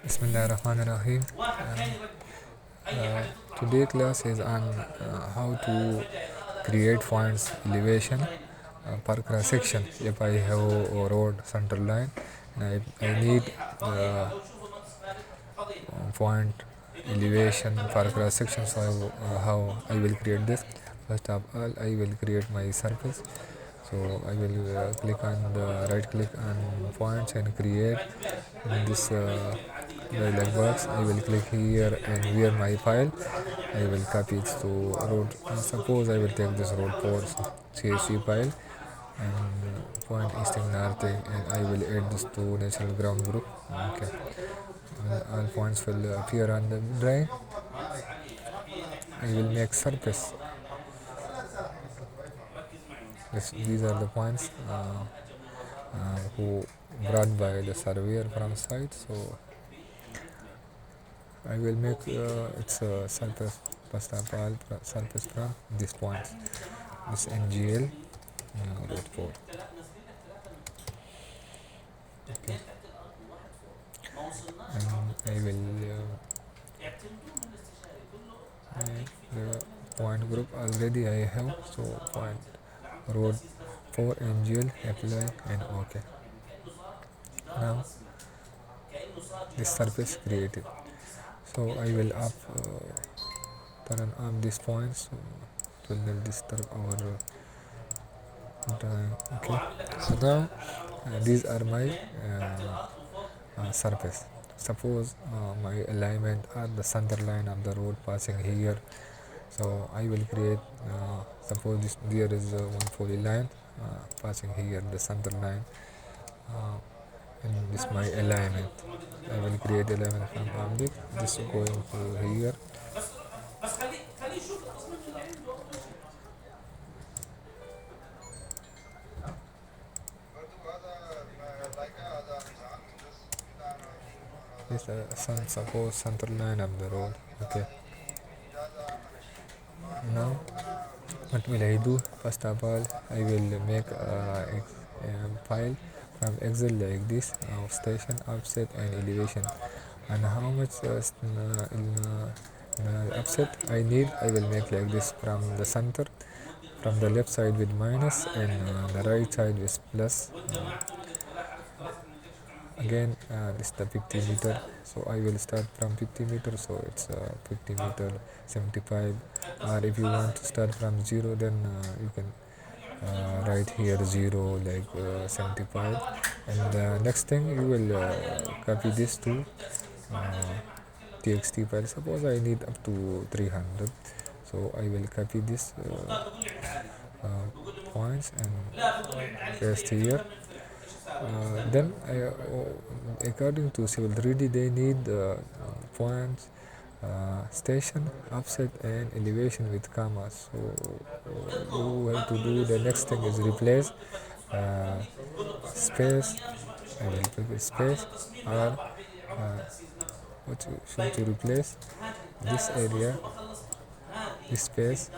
Bismillahirrahmanirrahim. Today class is on how to create points elevation per cross section. If I have a road center line, and I need the point elevation per cross section. So how I will create this? First of all, I will create my surface. So I will click on the right click on points and create in this dialog box. I will click here and where my file. I will copy it to root. Suppose I will take this root ports CSV file and point eastern north and I will add this to natural ground group. Okay, all points will appear on the drawing. I will make surface. These are the points who brought by the surveyor from site. So I will make its surface first of all surface from this point, this NGL root 4. Okay. And I will make the point group already I have, so point road 4 NGL apply and OK. Now this surface created. So I will turn on these points, so it will not disturb our drawing. Okay, so now these are my surface. Suppose my alignment at the center line of the road passing here, so I will create suppose there is one polyline passing here the center line, and this my alignment. I will create alignment from object, this going to here. This suppose center line of the road. Okay, now what will I do? First of all, I will make a file from Excel like this of station, offset and elevation, and how much offset I need. I will make like this from the center, from the left side with minus and the right side with plus. Again this is the 50 meter, so I will start from 50 meter, so it's 50 meter 75, or if you want to start from 0, then you can write here 0 like 75, and the next thing you will copy this to txt file. Suppose I need up to 300, so I will copy this points and paste here. Then according to civil 3D, they need points, station, offset and elevation with commas. So you have to do the next thing is replace space. I will put space, or what you should to replace this area, this space,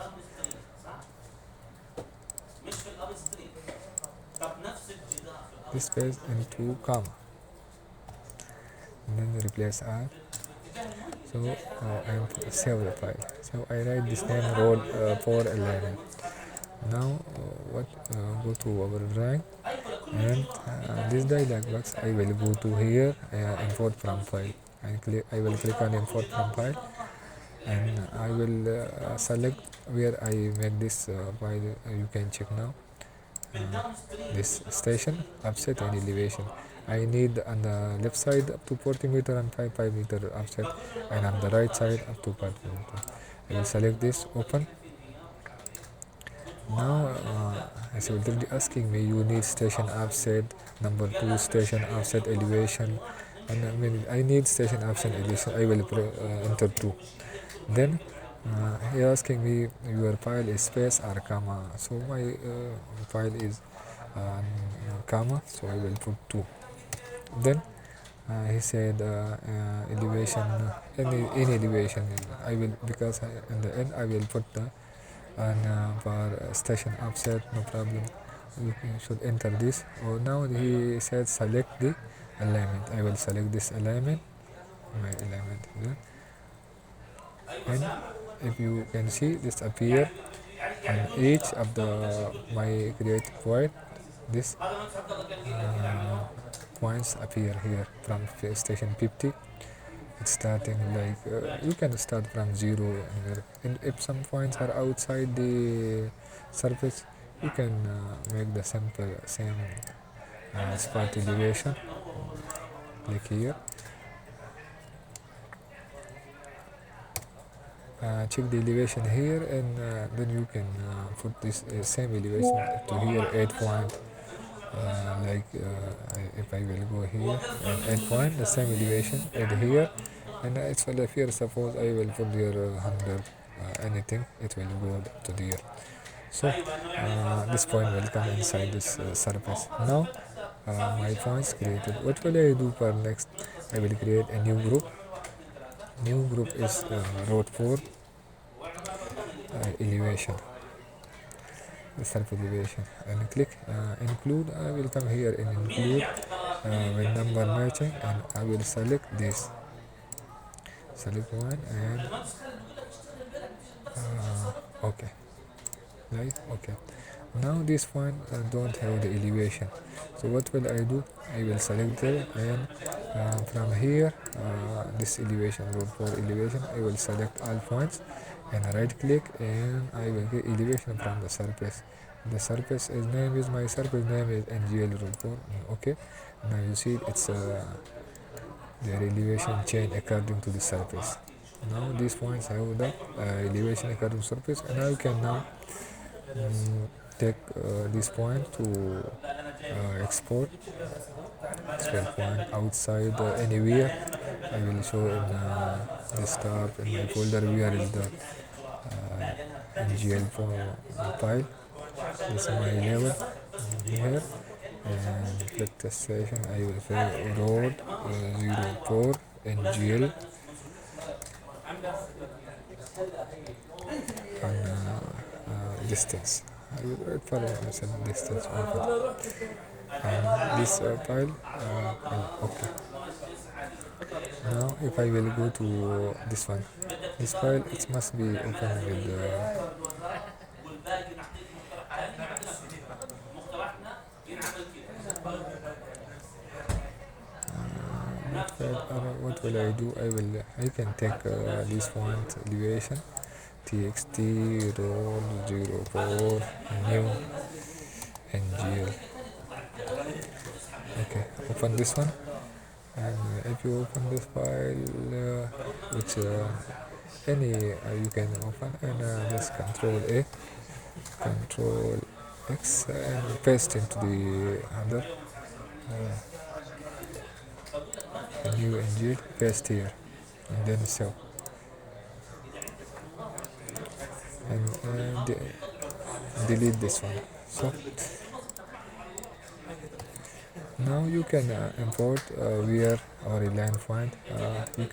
this space into comma, and then replace R. So I save the file. So I write this name road 411. Now what go to our drawing, and this dialog box I will go to here, import from file, and I will click on import from file, and I will select where I make this file. You can check now. This station, offset and elevation. I need on the left side up to 40 meter and 5 meter offset, and on the right side up to 5 meter. I will select this, open. Now as you will be asking me, you need station offset, number 2 station offset elevation, and I need station offset elevation. I will enter 2. Then he asking me your file is space or comma, so my file is comma, so I will put 2. Then he said elevation, any elevation. I will, because in the end I will put the for station offset, no problem. You should enter this. Oh, now he said select the alignment. I will select this alignment. my element here. And if you can see this appear on each of the my created point, this points appear here from station 50. It's starting like you can start from zero anywhere, and if some points are outside the surface, you can make the simple same spot elevation like here. Check the elevation here, and then you can put this same elevation to here 8 point. If I will go here and 8 point, the same elevation add here, and it's well if here suppose I will put here 100 anything, it will go to there. So this point will come inside this surface. Now my points created. What will I do for next? I will create a new group. New group is road 4 elevation, the surface elevation, and click include. I will come here and include with number matching, and I will select this. Select one and okay. Right? Okay. Now this one don't have the elevation. So what will I do? I will select it, and from here this elevation, road 4 elevation, I will select all points and right click, and I will get elevation from the surface. The surface is name is my surface name is NGL road 4. Okay. Now you see it's their elevation change according to the surface. Now these points have the elevation according to surface, and I can now take this point to export point outside anywhere. I will show in desktop in my folder where is the ngl file. This is my level here, and click the station. I will say road 04 ngl on distance. I will write for some distance over and this file. Okay. Now if I will go to this one, this file it must be open with what will I do? I can take this font elevation txt roll 04 new ngl. Okay, open this one, and if you open this file which any you can open, and just control X and paste into the other new ngl, paste here, and then save, and delete this one. So now you can import where our line point. You